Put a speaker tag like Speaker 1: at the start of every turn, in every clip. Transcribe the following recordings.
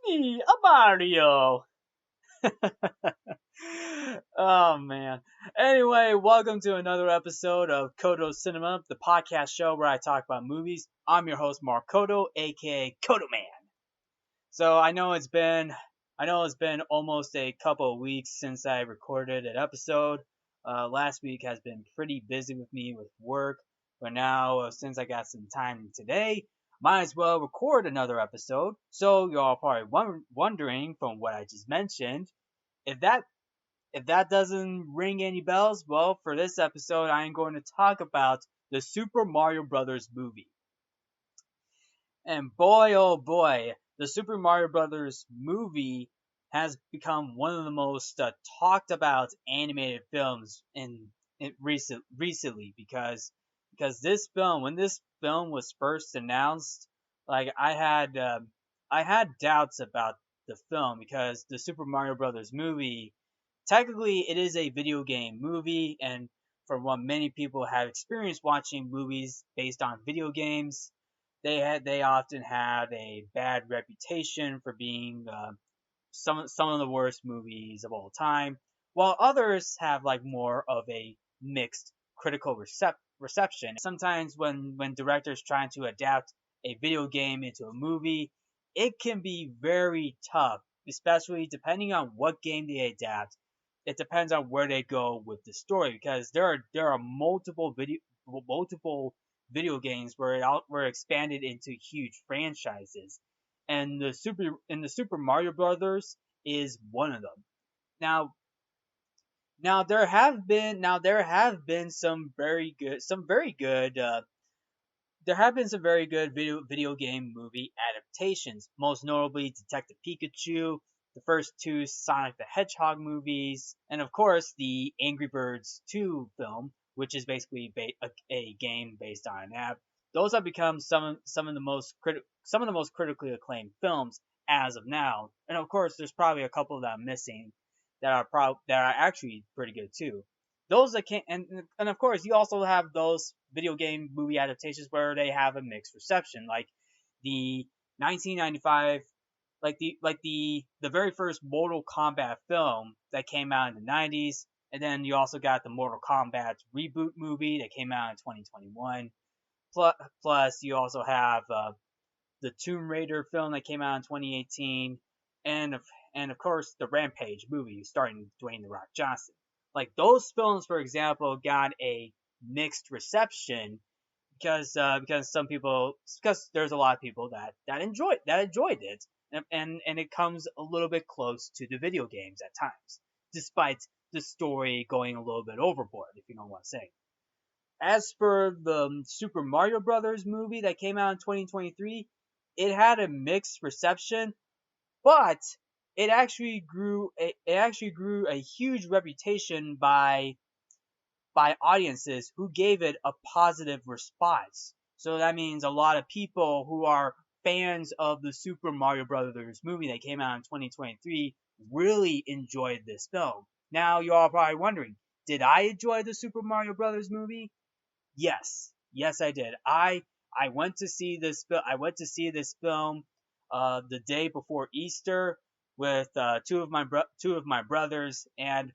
Speaker 1: Me, a Mario. Oh man. Anyway, welcome to another episode of Codo Cinema, the podcast show where I talk about movies. I'm your host Mark Codo, aka Codo Man. So I know it's been almost a couple of weeks since I recorded an episode. Last week has been pretty busy with me with work, but now since I got some time today, might as well record another episode. So you're all probably wondering from what I just mentioned, if that doesn't ring any bells, well, for this episode, I am going to talk about the Super Mario Brothers movie. And boy, oh boy, the Super Mario Brothers movie has become one of the most talked about animated films in recently because this film, when this film was first announced, like I had doubts about the film because the Super Mario Brothers movie, technically it is a video game movie, and from what many people have experienced watching movies based on video games, they often have a bad reputation for being some of the worst movies of all time, while others have like more of a mixed critical reception. Sometimes when directors trying to adapt a video game into a movie, it can be very tough, especially depending on what game they adapt. It depends on where they go with the story because there are multiple video games were expanded into huge franchises, and the Super Mario Brothers is one of them. Now, there have been some very good video game movie adaptations. Most notably, Detective Pikachu, the first two Sonic the Hedgehog movies, and of course the Angry Birds 2 film, which is basically a game based on an app. Those have become some of the most critically acclaimed films as of now. And of course, there's probably a couple that I'm missing that are actually pretty good too. Those that can and of course you also have those video game movie adaptations where they have a mixed reception, like the 1995, like the very first Mortal Kombat film that came out in the 90s, and then you also got the Mortal Kombat reboot movie that came out in 2021. Plus you also have the Tomb Raider film that came out in 2018, and of course the Rampage movie starring Dwayne the Rock Johnson. Like those films, for example, got a mixed reception because there's a lot of people that enjoyed it, and it comes a little bit close to the video games at times, despite the story going a little bit overboard, if you know what I'm saying. As for the Super Mario Brothers movie that came out in 2023, it had a mixed reception, but it actually grew a huge reputation by audiences who gave it a positive response. So that means a lot of people who are fans of the Super Mario Brothers movie that came out in 2023 really enjoyed this film. Now you're all probably wondering, did I enjoy the Super Mario Brothers movie? Yes, yes, I did. I went to see this. I went to see this film the day before Easter with two of my brothers, and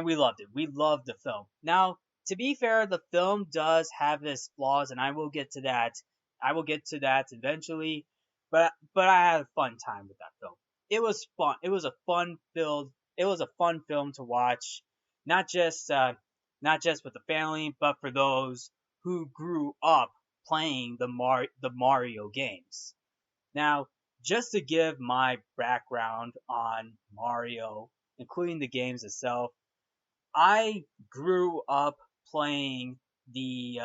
Speaker 1: we loved it. We loved the film. Now, to be fair, the film does have its flaws, and I will get to that. I will get to that eventually. But I had a fun time with that film. It was fun. It was a fun film to watch, not just uh, not just with the family, but for those who grew up playing the Mario games. Now, just to give my background on Mario, including the games itself, I grew up playing the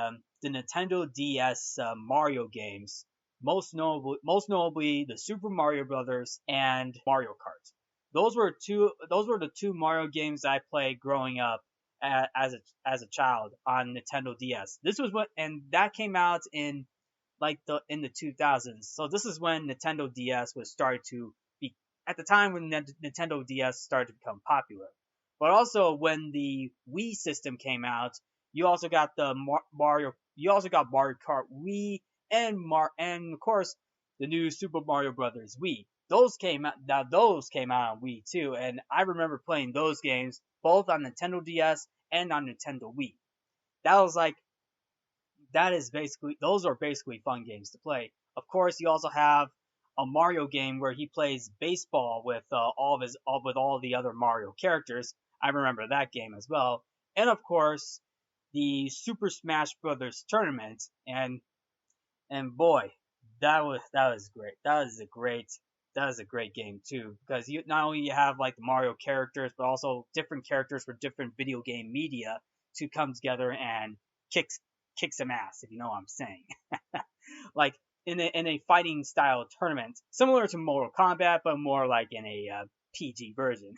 Speaker 1: Nintendo DS Mario games, most notably the Super Mario Brothers and Mario Kart. Those were the two Mario games I played growing up as a child on Nintendo DS. This was what and that came out in the 2000s. So this is when Nintendo DS was started to be at the time when Nintendo DS started to become popular. But also when the Wii system came out, you also got you also got Mario Kart Wii and of course the new Super Mario Brothers Wii. Those came out on Wii too, and I remember playing those games both on Nintendo DS and on Nintendo Wii. That was like that is basically those are basically fun games to play. Of course, you also have a Mario game where he plays baseball with with all the other Mario characters. I remember that game as well. And of course, the Super Smash Brothers tournament. And boy, that was great. That is a great game too, because you not only you have like the Mario characters, but also different characters for different video game media to come together and kick kick some ass, if you know what I'm saying. Like in a fighting style tournament, similar to Mortal Kombat, but more like in a PG version.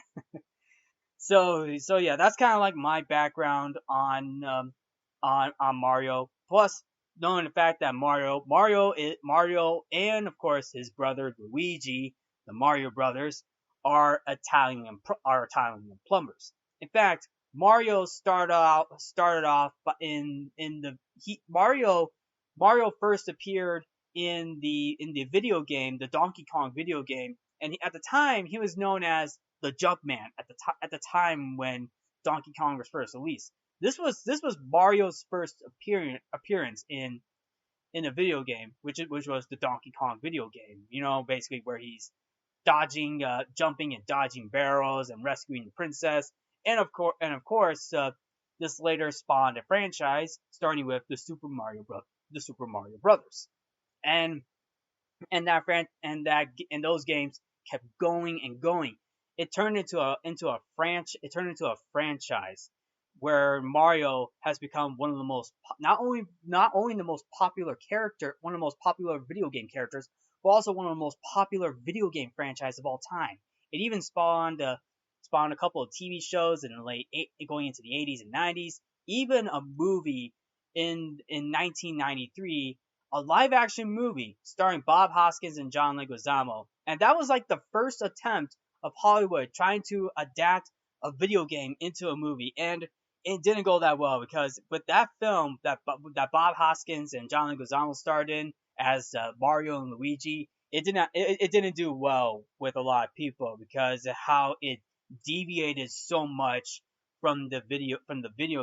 Speaker 1: So yeah, that's kind of like my background on Mario. Plus, knowing the fact that Mario, and of course his brother Luigi, the Mario brothers, are Italian plumbers. In fact, started off in the Mario first appeared in the video game, the Donkey Kong video game, and at the time he was known as the Jumpman at the time when Donkey Kong was first released. This was Mario's first appearance in a video game, which was the Donkey Kong video game. You know, basically where he's jumping and dodging barrels and rescuing the princess, and of course, this later spawned a franchise starting with the Super Mario Brothers, and and those games kept going and going. It turned into a franchise where Mario has become one of the most not only the most popular character, one of the most popular video game characters, but also one of the most popular video game franchise of all time. It even spawned a couple of TV shows in the going into the 80s and 90s, even a movie in 1993, a live action movie starring Bob Hoskins and John Leguizamo. And that was like the first attempt of Hollywood trying to adapt a video game into a movie. And it didn't go that well because with that film that Bob Hoskins and John Leguizamo starred in as Mario and Luigi, it didn't do well with a lot of people because of how it deviated so much from the video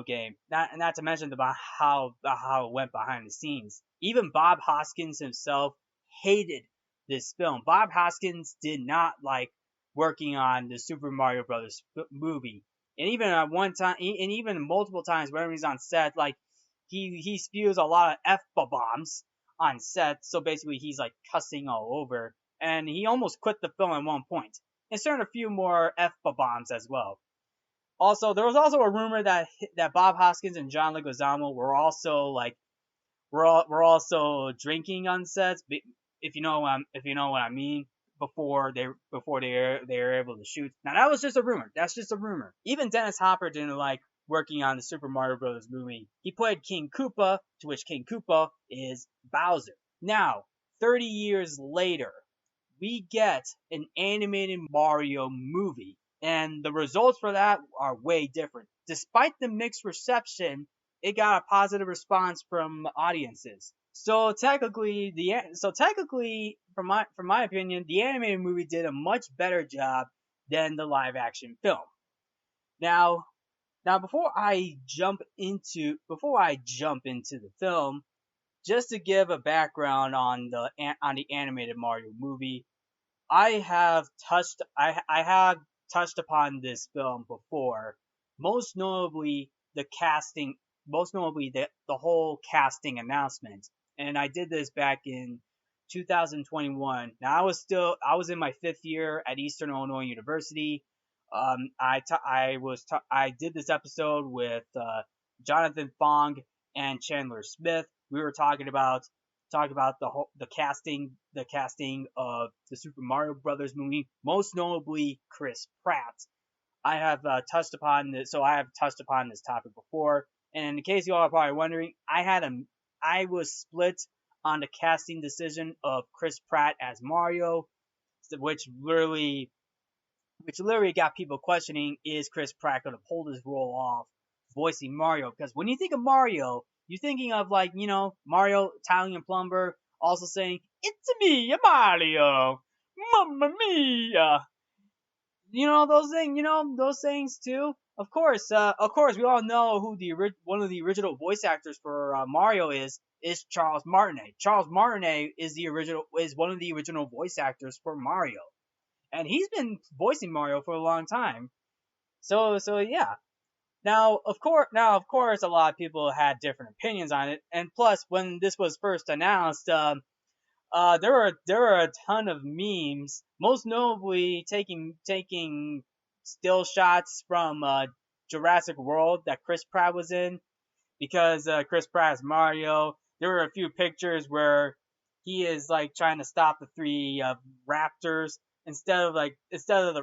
Speaker 1: game. Not to mention about how it went behind the scenes. Even Bob Hoskins himself hated this film. Bob Hoskins did not like working on the Super Mario Brothers movie. And even at one time, and even multiple times whenever he's on set, like he spews a lot of f bombs on set. So basically, he's like cussing all over, and he almost quit the film at one point. And started a few more f bombs as well. Also, there was also a rumor that Bob Hoskins and John Leguizamo were also drinking on sets. If you know what I mean, before they were able to shoot. Now that was just a rumor. That's just a rumor. Even Dennis Hopper didn't like working on the Super Mario Bros. Movie. He played King Koopa, to which King Koopa is Bowser. Now, 30 years later, we get an animated Mario movie, and the results for that are way different. Despite the mixed reception, it got a positive response from audiences. So technically, from my opinion, the animated movie did a much better job than the live action film. Now, before I jump into the film, just to give a background on the animated Mario movie, I have touched upon this film before, most notably the casting, most notably the whole casting announcement. And I did this back in 2021. Now I was in my 5th year at Eastern Illinois University. I did this episode with Jonathan Fong and Chandler Smith. We were talking about the casting of the Super Mario Brothers movie, most notably Chris Pratt. I have I have touched upon this topic before, and in case you all are probably wondering, I was split on the casting decision of Chris Pratt as Mario, which literally got people questioning: is Chris Pratt going to pull this role off, voicing Mario? Because when you think of Mario, you're thinking of like Mario, Italian plumber, also saying "It's me, Mario, Mamma Mia." Those things. Those things too. Of course, we all know who one of the original voice actors for Mario is Charles Martinet. Charles Martinet is one of the original voice actors for Mario, and he's been voicing Mario for a long time. So yeah. Of course, a lot of people had different opinions on it, and plus, when this was first announced, there were a ton of memes, most notably taking still shots from Jurassic World that Chris Pratt was in, because Chris Pratt is Mario. There were a few pictures where he is like trying to stop the three raptors. Instead of the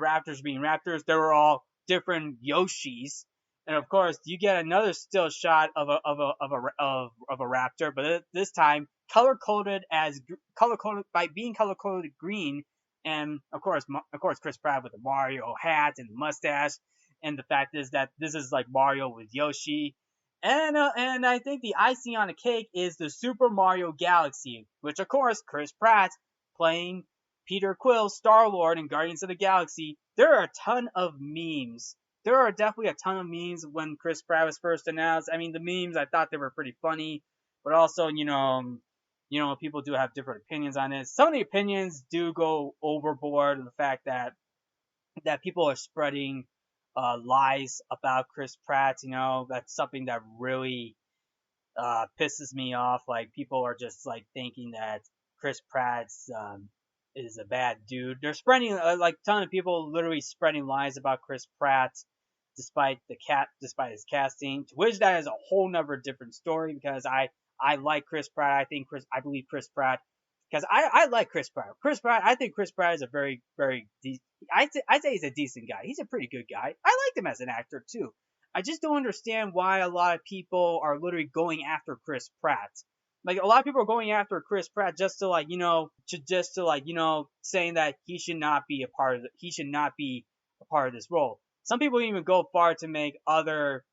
Speaker 1: raptors being raptors, they were all different Yoshis. And of course, you get another still shot of a raptor, but this time color coded by being color coded green. And of course, Chris Pratt with the Mario hat and mustache. And the fact is that this is like Mario with Yoshi. And I think the icing on the cake is the Super Mario Galaxy, which of course Chris Pratt playing Peter Quill, Star-Lord in Guardians of the Galaxy. There are a ton of memes. There are definitely a ton of memes when Chris Pratt was first announced. I mean, the memes, I thought they were pretty funny, but also, people do have different opinions on it. Some of the opinions do go overboard. The fact that people are spreading lies about Chris Pratt, that's something that really pisses me off. Like, people are just like thinking that Chris Pratt is a bad dude. They're spreading like a ton of people literally spreading lies about Chris Pratt, despite his casting. To which that is a whole nother different story, because I like Chris Pratt. I believe Chris Pratt, because I like Chris Pratt. I think Chris Pratt is a very very I say he's a decent guy. He's a pretty good guy. I liked him as an actor too. I just don't understand why a lot of people are literally going after Chris Pratt. Like, a lot of people are going after Chris Pratt just to saying that he should not be a part of this role. Some people even go far to make other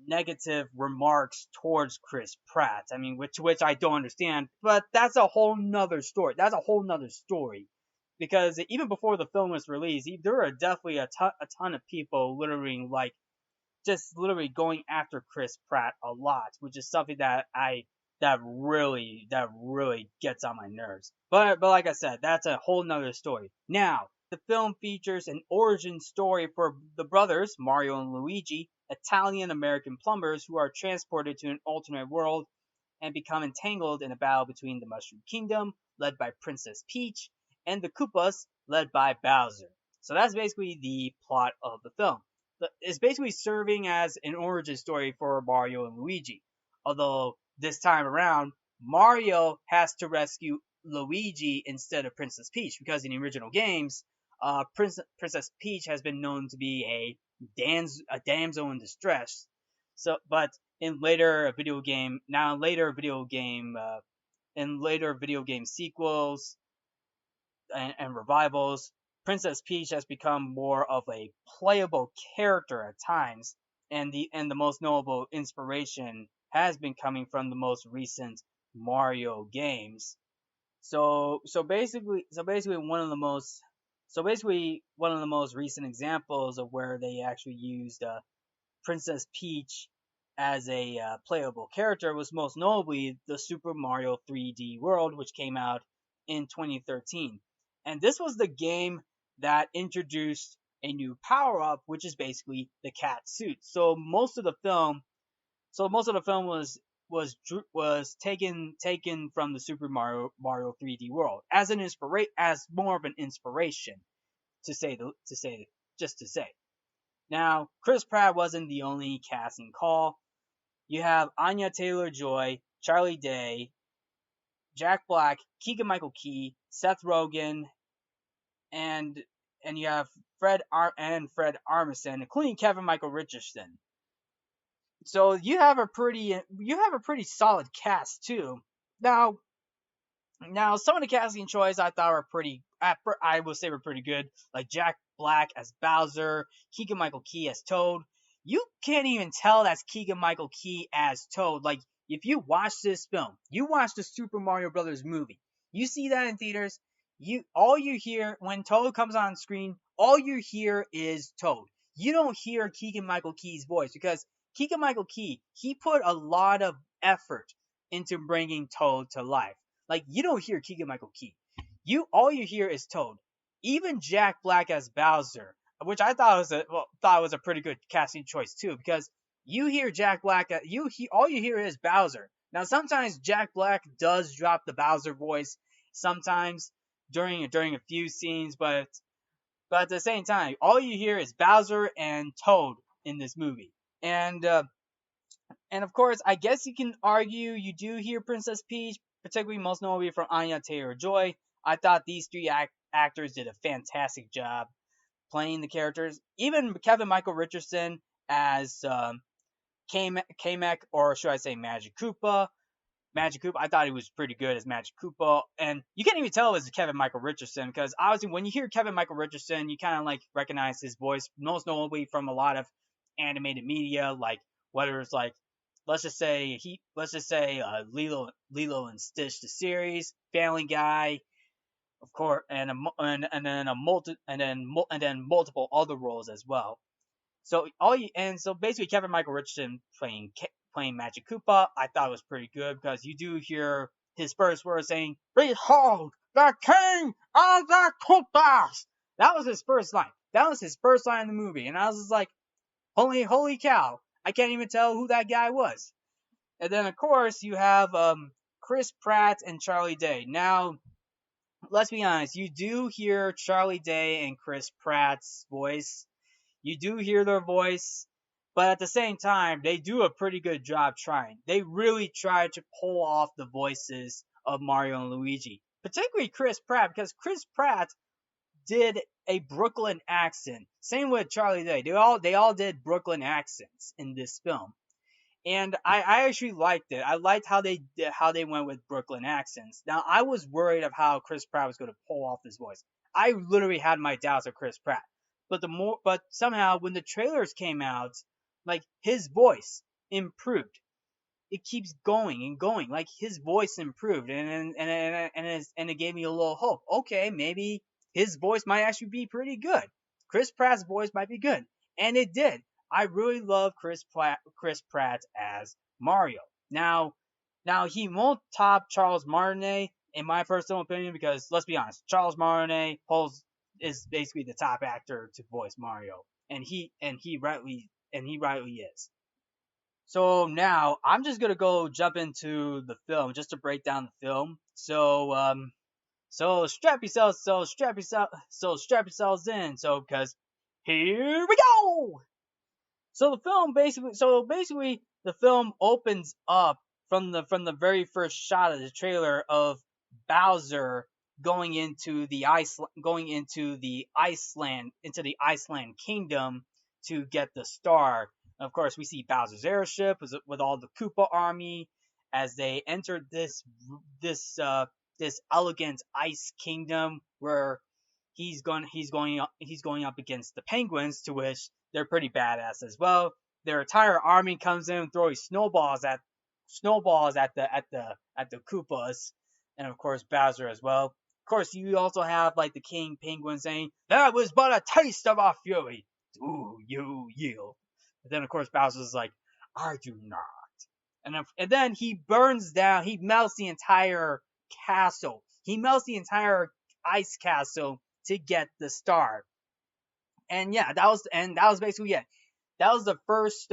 Speaker 1: negative remarks towards Chris Pratt. I mean, which I don't understand, but that's a whole nother story. Because even before the film was released, there were definitely a ton of people literally just literally going after Chris Pratt a lot, which is something that really gets on my nerves. But like I said, that's a whole nother story. Now, the film features an origin story for the brothers, Mario and Luigi, Italian-American plumbers who are transported to an alternate world and become entangled in a battle between the Mushroom Kingdom, led by Princess Peach, and the Koopas, led by Bowser. So that's basically the plot of the film. It's basically serving as an origin story for Mario and Luigi. Although this time around, Mario has to rescue Luigi instead of Princess Peach, because in the original games, Princess Peach has been known to be a damsel in distress. So, but in later video game, in later video game sequels and revivals, Princess Peach has become more of a playable character at times, and the most notable inspiration has been coming from the most recent Mario games. So basically one of the most recent examples of where they actually used Princess Peach as a playable character was most notably the Super Mario 3D World, which came out in 2013. And this was the game that introduced a new power up, which is basically the cat suit. So most of the film was was taken from the Super Mario 3D World as as more of an inspiration to say just to say. Now, Chris Pratt wasn't the only casting call. You have Anya Taylor-Joy, Charlie Day, Jack Black, Keegan-Michael Key, Seth Rogen, and you have Fred Armisen, including Kevin Michael Richardson. So you have a pretty solid cast too. Now, some of the casting choices I thought were I will say were pretty good, like Jack Black as Bowser, Keegan Michael Key as Toad. You can't even tell that's Keegan Michael Key as Toad. Like, if you watch this film, you watch the Super Mario Brothers movie, you see that in theaters, all you hear when Toad comes on screen, all you hear is Toad. You don't hear Keegan Michael Key's voice because Keegan Michael Key, he put a lot of effort into bringing Toad to life. Like, you don't hear Keegan Michael Key. All you hear is Toad. Even Jack Black as Bowser, which I thought was a pretty good casting choice too, because you hear Jack Black all you hear is Bowser. Now, sometimes Jack Black does drop the Bowser voice sometimes during a few scenes, but at the same time, all you hear is Bowser and Toad in this movie. And of course, I guess you can argue you do hear Princess Peach, particularly most notably from Anya Taylor-Joy. I thought these three actors did a fantastic job playing the characters. Even Kevin Michael Richardson as Kamek, or should I say Magic Koopa. I thought he was pretty good as Magic Koopa, and you can't even tell it was Kevin Michael Richardson because obviously when you hear Kevin Michael Richardson, you kind of like recognize his voice, most notably from a lot of animated media, like whether it's like let's just say Lilo and Stitch the series, Family Guy, of course, and then multiple other roles as well. So basically Kevin Michael Richardson playing Magic Koopa, I thought was pretty good because you do hear his first words saying, "Behold, the king of the Koopas." That was his first line. That was his first line in the movie, and I was just like, holy cow! I can't even tell who that guy was. And then of course you have Chris Pratt and Charlie Day. Now, let's be honest, you do hear Charlie Day and Chris Pratt's voice. You do hear their voice, but at the same time, they do a pretty good job trying. They really try to pull off the voices of Mario and Luigi, particularly Chris Pratt, because Chris Pratt did a Brooklyn accent. Same with Charlie Day. They all did Brooklyn accents in this film. And I actually liked it. I liked how they went with Brooklyn accents. Now, I was worried of how Chris Pratt was going to pull off his voice. I literally had my doubts of Chris Pratt. But somehow when the trailers came out, like, his voice improved. It keeps going and going. Like, his voice improved, and it gave me a little hope. Okay, maybe his voice might actually be pretty good. Chris Pratt's voice might be good, and it did. I really love Chris Pratt as Mario. Now he won't top Charles Martinet in my personal opinion because let's be honest, Charles Martinet is basically the top actor to voice Mario, and he rightly is. So now I'm just gonna go jump into the film just to break down the film. So strap yourselves in. So because here we go. So basically the film opens up from the very first shot of the trailer of Bowser going into the Iceland kingdom to get the star. Of course, we see Bowser's airship with all the Koopa army as they enter this elegant ice kingdom where he's going up against the penguins, to which they're pretty badass as well. Their entire army comes in throwing snowballs at the Koopas, and of course Bowser as well. Of course, you also have like the King Penguin saying, "That was but a taste of our fury. Do you yield?" But then of course Bowser's like, "I do not." And then he burns down. He melts the entire castle. He melts the entire ice castle to get the star. And yeah, that was basically it. That was the first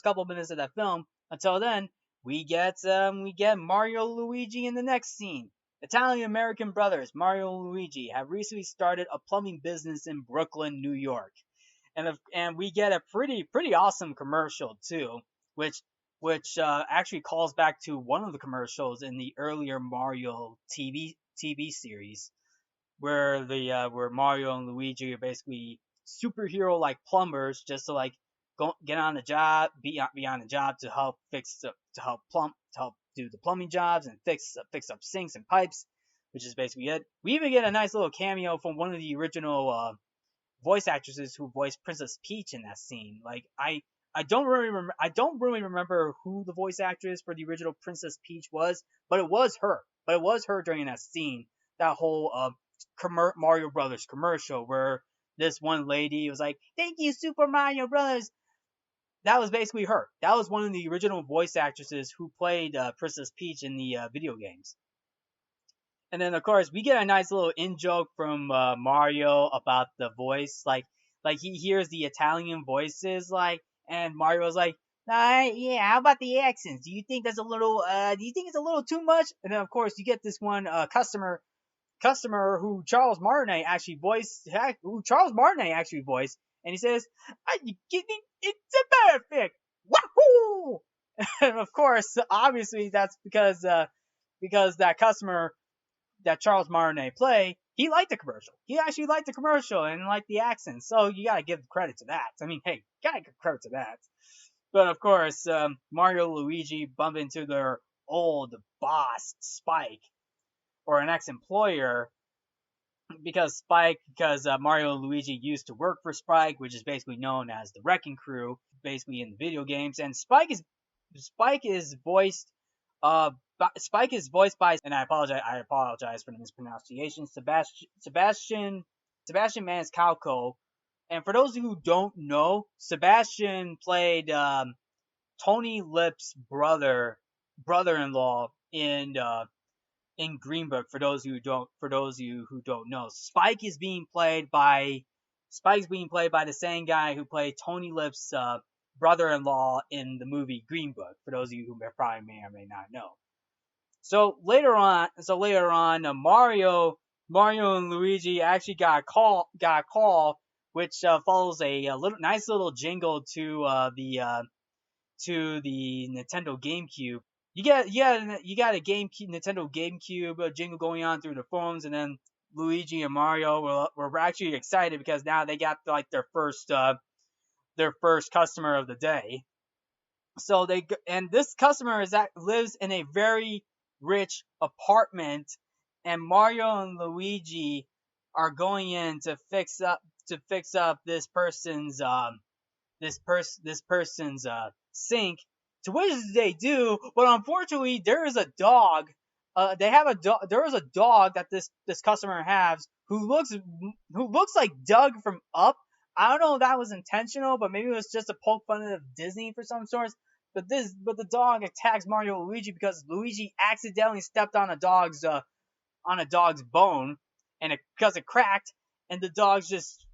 Speaker 1: couple of minutes of that film. Until then, we get Mario and Luigi in the next scene. Italian American brothers Mario and Luigi have recently started a plumbing business in Brooklyn, New York, and we get a pretty awesome commercial too, which actually calls back to one of the commercials in the earlier Mario TV series, where Mario and Luigi are basically superhero like plumbers, just to like go get on the job, be on the job to help to help do the plumbing jobs and fix up sinks and pipes, which is basically it. We even get a nice little cameo from one of the original voice actresses who voiced Princess Peach in that scene. Like I don't really remember who the voice actress for the original Princess Peach was, but it was her. But it was her during that scene, that whole Mario Brothers commercial where this one lady was like, "Thank you, Super Mario Brothers." That was basically her. That was one of the original voice actresses who played Princess Peach in the video games. And then of course we get a nice little in joke from Mario about the voice, like he hears the Italian voices, like, and Mario's like, yeah, how about the accents? Do you think that's a little? Do you think it's a little too much? And then of course you get this one customer who Charles Martinet actually voiced, and he says, "Are you kidding? It's perfect! Wahoo!" And of course, obviously that's because that customer that Charles Martinet play, he liked the commercial. He actually liked the commercial and liked the accent. So you gotta give credit to that. I mean, hey, gotta give credit to that. But of course, Mario and Luigi bump into their old boss, Spike, or an ex-employer, because Mario and Luigi used to work for Spike, which is basically known as the Wrecking Crew, basically in the video games. And Spike is voiced uh Spike is voiced by, and I apologize for the mispronunciation, Sebastian Maniscalco. And for those who don't know, Sebastian played Tony Lip's brother-in-law in Green Book. For those of you who don't know, Spike's being played by the same guy who played Tony Lip's brother-in-law in the movie Green Book. For those of you who probably may or may not know. So later on, Mario and Luigi actually got a call, which follows a nice little jingle to the Nintendo GameCube. You got a Nintendo GameCube jingle going on through the phones, and then Luigi and Mario were actually excited because now they got like their first customer of the day. So this customer lives in a very rich apartment, and Mario and Luigi are going in to fix up this person's sink, to which they do, but unfortunately there is a dog. There is a dog that this customer has who looks like Doug from Up. I don't know if that was intentional, but maybe it was just a poke fun of Disney for some sort. But the dog attacks Mario and Luigi because Luigi accidentally stepped on a dog's bone, and because it cracked, and the dog just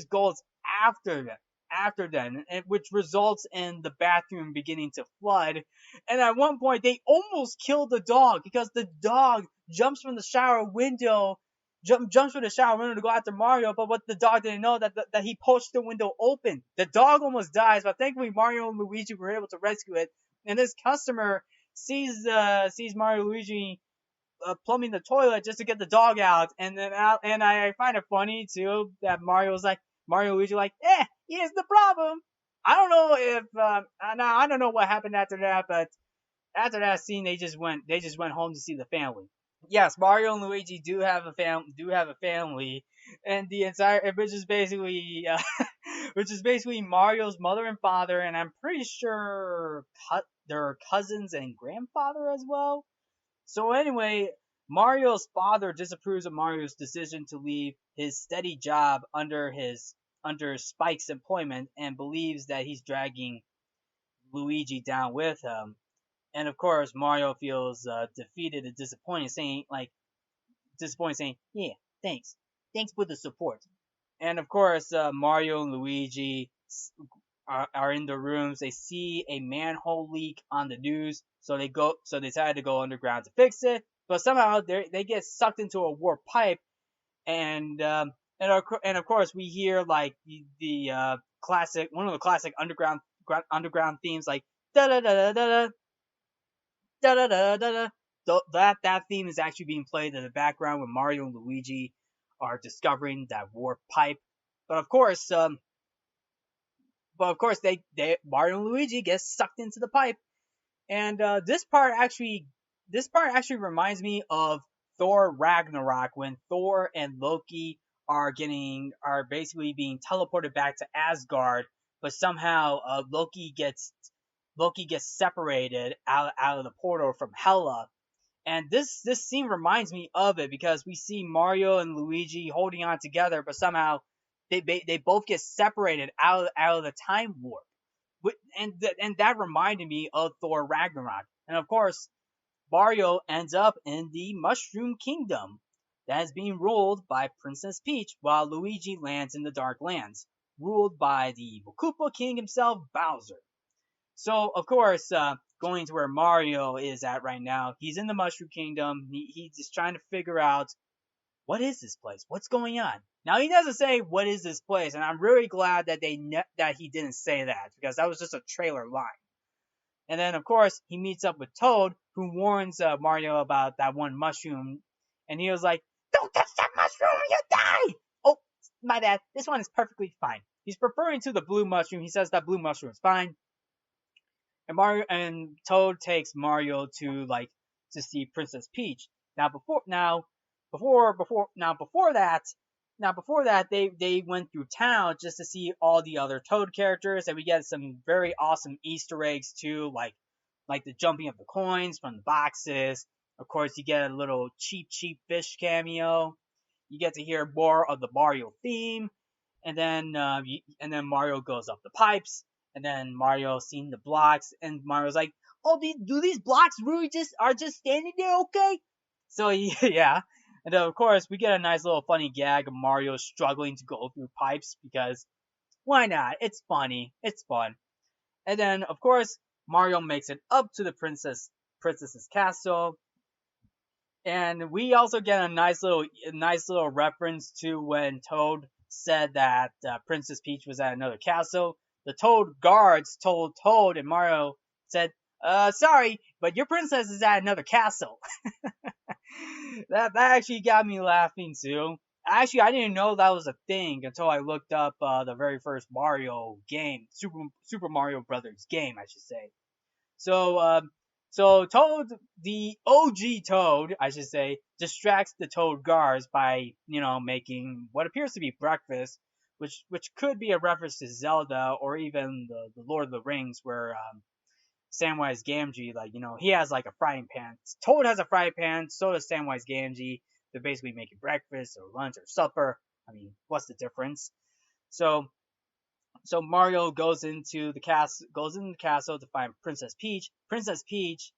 Speaker 1: goes after them, which results in the bathroom beginning to flood. And at one point, they almost killed the dog because the dog jumps from the shower window to go after Mario. But what the dog didn't know that he pushed the window open. The dog almost dies, but thankfully Mario and Luigi were able to rescue it. And this customer sees Mario and Luigi plumbing the toilet just to get the dog out, and I find it funny too that Mario and Luigi like, here's the problem. I don't know if I don't know what happened after that, but after that scene they just went home to see the family. Yes, Mario and Luigi do have a family, and the entire which is basically Mario's mother and father, and I'm pretty sure they're cousins and grandfather as well. So anyway, Mario's father disapproves of Mario's decision to leave his steady job under Spike's employment and believes that he's dragging Luigi down with him. And of course, Mario feels defeated and disappointed, saying, "Yeah, thanks for the support." And of course, Mario and Luigi are in the rooms. They see a manhole leak on the news, so they decided to go underground to fix it. But somehow they get sucked into a warp pipe, and and of course we hear like the classic, one of the classic underground themes, like da da da da da da da da da da. That theme is actually being played in the background when Mario and Luigi are discovering that warp pipe. But of course, um, but of course they Mario and Luigi get sucked into the pipe, and this part actually reminds me of Thor Ragnarok, when Thor and Loki are basically being teleported back to Asgard, but somehow Loki gets separated out of the portal from Hela. And this scene reminds me of it because we see Mario and Luigi holding on together, but somehow they both get separated out of the time warp. And that reminded me of Thor Ragnarok. And of course, Mario ends up in the Mushroom Kingdom that is being ruled by Princess Peach, while Luigi lands in the Dark Lands, ruled by the evil Koopa King himself, Bowser. So, of course, going to where Mario is at right now, he's in the Mushroom Kingdom. He's just trying to figure out, what is this place? What's going on? Now, he doesn't say, what is this place? And I'm really glad that that he didn't say that, because that was just a trailer line. And then, of course, he meets up with Toad, who warns Mario about that one mushroom. And he was like, don't touch that mushroom, you die! Oh, my bad. This one is perfectly fine. He's referring to the blue mushroom. He says that blue mushroom is fine. And Toad takes Mario to see Princess Peach. Before that, they went through town just to see all the other Toad characters, and we get some very awesome Easter eggs too, like the jumping of the coins from the boxes. Of course, you get a little cheap fish cameo. You get to hear more of the Mario theme, and then Mario goes up the pipes, and then Mario seen the blocks, and Mario's like, "Oh, do these blocks really just standing there, okay?" So yeah, and then of course we get a nice little funny gag of Mario struggling to go through pipes, because why not? It's funny, it's fun. And then of course Mario makes it up to the princess's castle, and we also get a nice little reference to when Toad said that Princess Peach was at another castle. The Toad guards told Toad, and Mario said, sorry, but your princess is at another castle." That actually got me laughing too. Actually, I didn't know that was a thing until I looked up the very first Mario game, Super Mario Brothers game, I should say. So, Toad, the OG Toad, I should say, distracts the Toad guards by, making what appears to be breakfast, which could be a reference to Zelda or even the Lord of the Rings, where Samwise Gamgee, he has like a frying pan. Toad has a frying pan, so does Samwise Gamgee. They're basically making breakfast or lunch or supper. I mean, what's the difference? So Mario goes into the castle to find Princess Peach. Princess Peach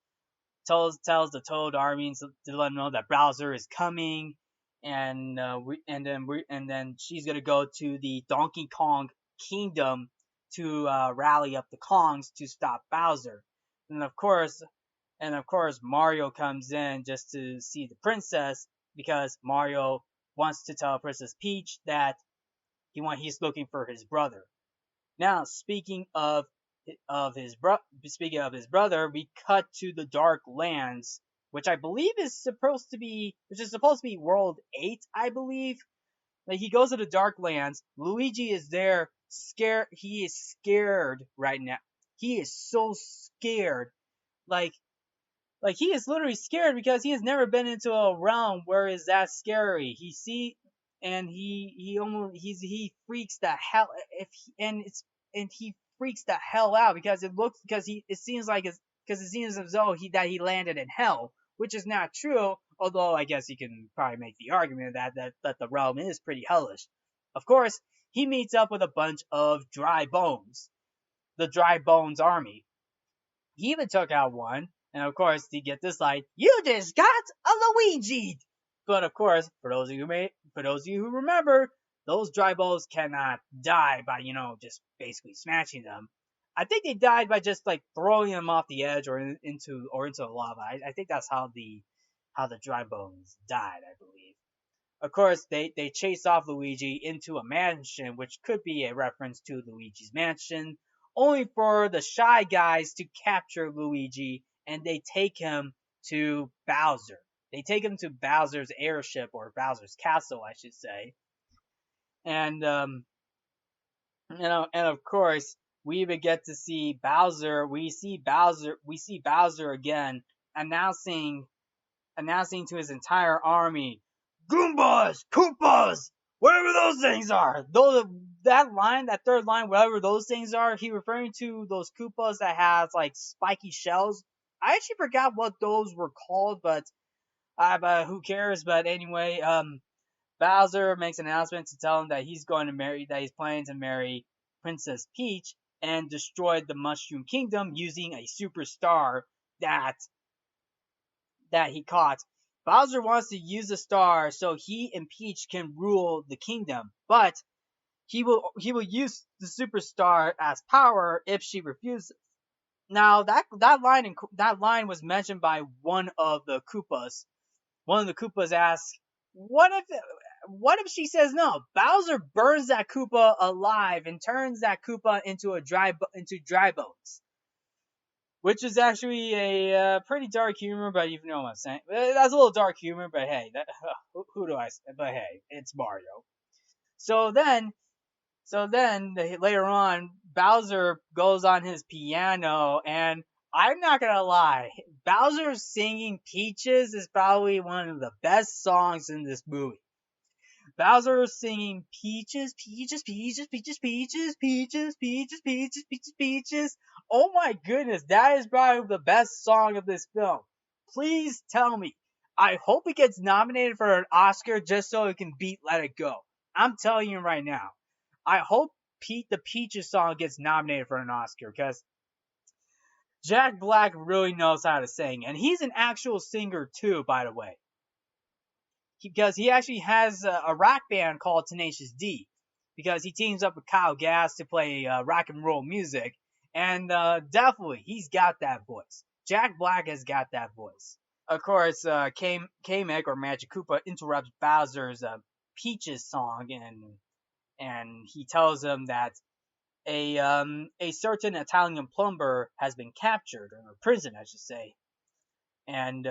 Speaker 1: tells the Toad army to let them know that Bowser is coming, and then she's gonna go to the Donkey Kong Kingdom to rally up the Kongs to stop Bowser. And of course Mario comes in just to see the princess, because Mario wants to tell Princess Peach that he's looking for his brother. Now, speaking of his brother, we cut to the Dark Lands, which is supposed to be World 8, I believe. Like, he goes to the Dark Lands. Luigi is there, scared. He is scared right now. He is so scared. Like, he is literally scared because he has never been into a realm where it's that scary. He freaks the hell if he, and it's and he freaks the hell out because it seems as though he landed in hell, which is not true. Although I guess you can probably make the argument that the realm is pretty hellish. Of course, he meets up with a bunch of dry bones, the Dry Bones army. He even took out one, and of course, to get this line, "You just got a Luigi." But of course, for those of you who remember, those dry bones cannot die by, just basically smashing them. I think they died by just like throwing them off the edge or into the lava. I think that's how the dry bones died, I believe. Of course, they chase off Luigi into a mansion, which could be a reference to Luigi's Mansion, only for the Shy Guys to capture Luigi and they take him to Bowser. They take him to Bowser's airship, or Bowser's castle, I should say. And and of course, we even get to see Bowser. We see Bowser again announcing announcing to his entire army, Goombas, Koopas, whatever those things are. That third line, whatever those things are, he referring to those Koopas that has like spiky shells. I actually forgot what those were called, but who cares? But anyway, Bowser makes an announcement to tell him that he's planning to marry Princess Peach and destroy the Mushroom Kingdom using a superstar that that he caught. Bowser wants to use the star so he and Peach can rule the kingdom, but he will use the superstar as power if she refuses. Now that line was mentioned by one of the Koopas. One of the Koopas asks, "What if she says no?" Bowser burns that Koopa alive and turns that Koopa into dry bones, which is actually a pretty dark humor, but you know what I'm saying. That's a little dark humor, but hey, who do I? But hey, it's Mario. So then, later on, Bowser goes on his piano, and I'm not gonna lie, Bowser singing "Peaches" is probably one of the best songs in this movie. Bowser singing "Peaches, peaches, peaches, peaches, peaches, peaches, peaches, peaches, peaches, peaches." Oh my goodness, that is probably the best song of this film. Please tell me. I hope it gets nominated for an Oscar just so it can beat Let It Go. I'm telling you right now. I hope the Peaches song gets nominated for an Oscar because Jack Black really knows how to sing, and he's an actual singer too, by the way, because he actually has a rock band called Tenacious D, because he teams up with Kyle Gass to play rock and roll music, and definitely he's got that voice. Jack Black has got that voice. Of course, Kamek, or Magic Koopa, interrupts Bowser's Peaches song, and he tells him that a certain Italian plumber has been captured, or imprisoned, I should say, and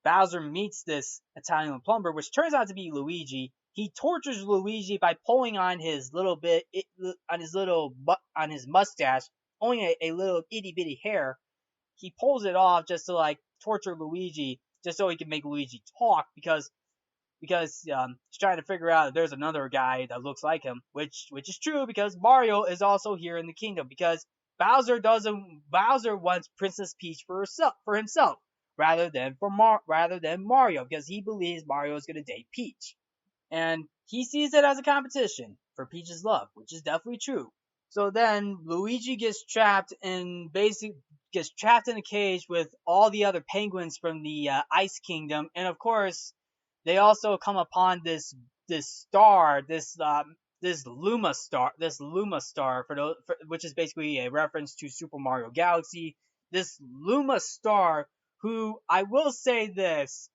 Speaker 1: Bowser meets this Italian plumber, which turns out to be Luigi. He tortures Luigi by pulling on his on his mustache, only a little itty bitty hair. He pulls it off just to like torture Luigi, just so he can make Luigi talk, because he's trying to figure out if there's another guy that looks like him, which is true, because Mario is also here in the kingdom, because Bowser wants Princess Peach for himself rather than Mario, because he believes Mario is going to date Peach, and he sees it as a competition for Peach's love, which is definitely true. So then Luigi gets trapped in a cage with all the other penguins from the Ice Kingdom, and of course they also come upon this star, this Luma star, which is basically a reference to Super Mario Galaxy. This Luma star, who I will say this,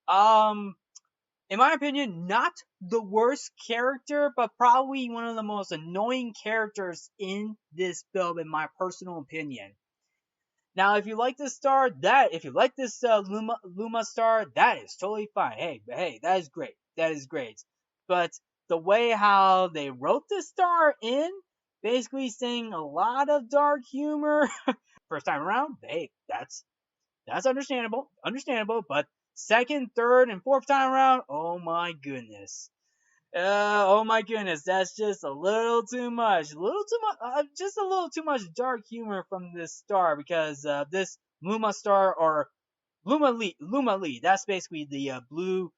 Speaker 1: in my opinion, not the worst character, but probably one of the most annoying characters in this film, in my personal opinion. Now, if you like this Luma star, that is totally fine. Hey, that is great. That is great. But the way how they wrote this star in, basically saying a lot of dark humor, first time around, hey, that's understandable. But second, third, and fourth time around, oh my goodness, that's just a little too much. Just a little too much dark humor from this star, because this Luma star, or Luma Lee, that's basically the blue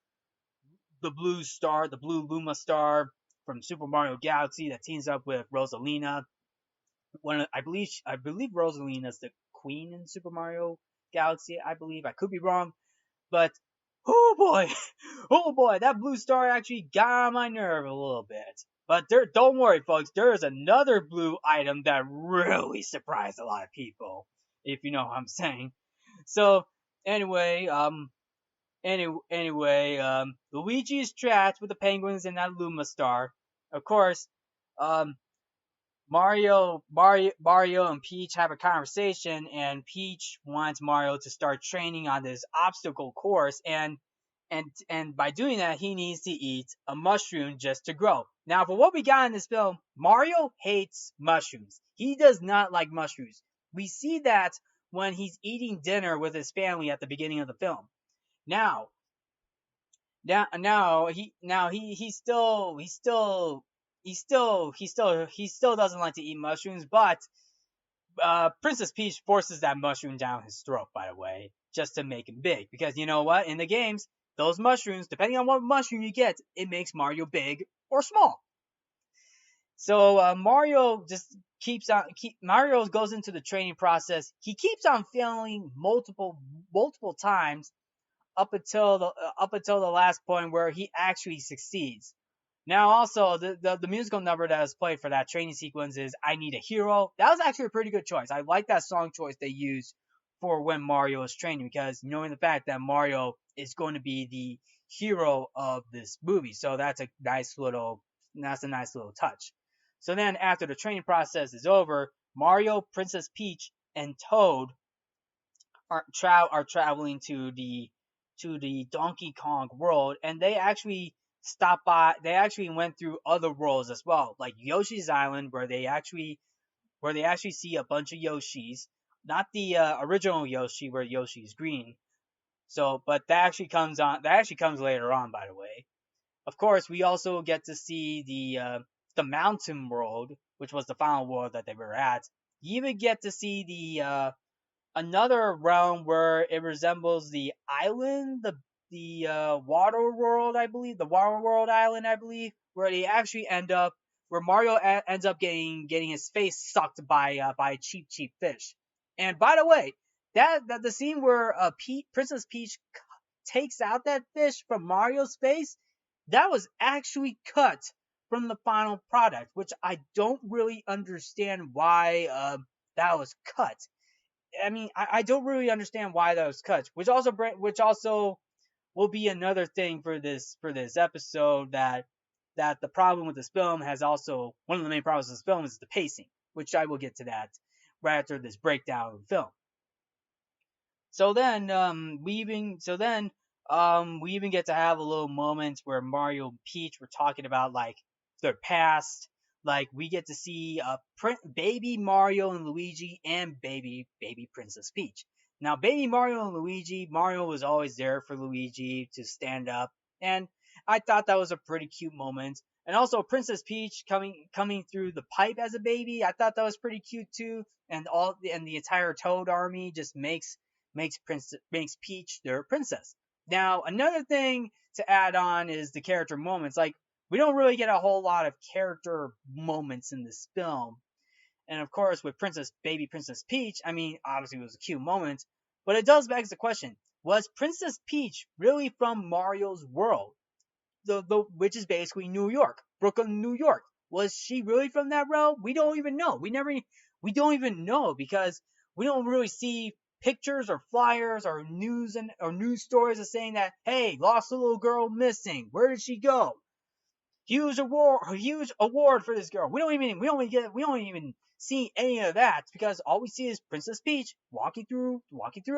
Speaker 1: star, the blue Luma star from Super Mario Galaxy that teams up with Rosalina. I believe Rosalina's the queen in Super Mario Galaxy. I believe, I could be wrong, but oh boy, oh boy, that blue star actually got on my nerve a little bit. But there, don't worry, folks. There is another blue item that really surprised a lot of people, if you know what I'm saying. So anyway, Luigi is trapped with the penguins in that Luma star. Of course, um, Mario and Peach have a conversation, and Peach wants Mario to start training on this obstacle course, and by doing that, he needs to eat a mushroom just to grow. Now, for what we got in this film, Mario hates mushrooms. He does not like mushrooms. We see that when he's eating dinner with his family at the beginning of the film. Now, he still doesn't like to eat mushrooms, but Princess Peach forces that mushroom down his throat, by the way, just to make him big. Because you know what? In the games, those mushrooms, depending on what mushroom you get, it makes Mario big or small. So Mario just Mario goes into the training process. He keeps on failing multiple times up until the last point where he actually succeeds. Now, also the musical number that is played for that training sequence is "I Need a Hero." That was actually a pretty good choice. I like that song choice they used for when Mario is training, because knowing the fact that Mario is going to be the hero of this movie, so that's a nice little touch. So then, after the training process is over, Mario, Princess Peach, and Toad are traveling to the Donkey Kong world, and they actually stopped by. They actually went through other worlds as well, like Yoshi's Island, where they actually see a bunch of Yoshis, not the original Yoshi where Yoshi's green. So, but that actually comes on. That actually comes later on, by the way. Of course, we also get to see the mountain world, which was the final world that they were at. You even get to see another realm where it resembles the island, the water world, I believe, the water world island, I believe, where they actually where Mario ends up getting his face sucked by a cheap fish. And by the way, that the scene where Princess Peach takes out that fish from Mario's face, that was actually cut from the final product, which I don't really understand why that was cut. I mean, I don't really understand why that was cut, which also will be another thing for this episode, that the problem with this film has also one of the main problems with this film is the pacing, which I will get to that right after this breakdown of the film. We even get to have a little moment where Mario and Peach were talking about like their past. Like we get to see baby Mario and Luigi and baby Princess Peach. Now, baby Mario and Luigi, Mario was always there for Luigi to stand up, and I thought that was a pretty cute moment. And also Princess Peach coming through the pipe as a baby, I thought that was pretty cute too. And the entire Toad army just makes Peach their princess. Now, another thing to add on is the character moments. Like, we don't really get a whole lot of character moments in this film. And of course, with baby Princess Peach, I mean, obviously it was a cute moment, but it does beg the question: was Princess Peach really from Mario's world, which is basically New York, Brooklyn, New York? Was she really from that realm? We don't even know. We don't even know, because we don't really see pictures or flyers or news stories of saying that, hey, lost a little girl missing. Where did she go? Huge award for this girl. We don't even see any of that, because all we see is Princess Peach walking through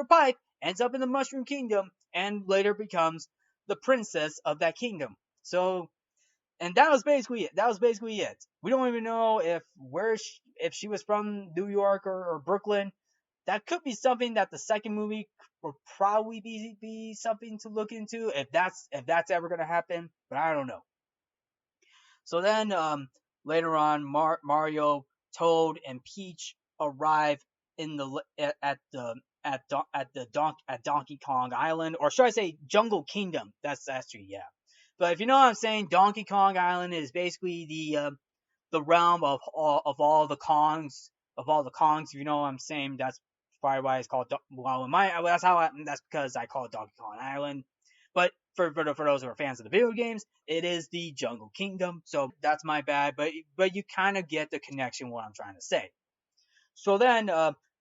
Speaker 1: a pipe, ends up in the Mushroom Kingdom, and later becomes the princess of that kingdom. So, and that was basically it. We don't even know if she was from New York or Brooklyn. That could be something that the second movie will probably be something to look into, if that's ever gonna happen. But I don't know. So then later on, Mario, Toad, and Peach arrive in the at Donkey Kong Island, or should I say Jungle Kingdom? That's actually, yeah. But if you know what I'm saying, Donkey Kong Island is basically the realm of all the Kongs, If you know what I'm saying, that's probably why it's called. Well, that's because I call it Donkey Kong Island. But for those who are fans of the video games, it is the Jungle Kingdom. So that's my bad, but you kind of get the connection what I'm trying to say. So then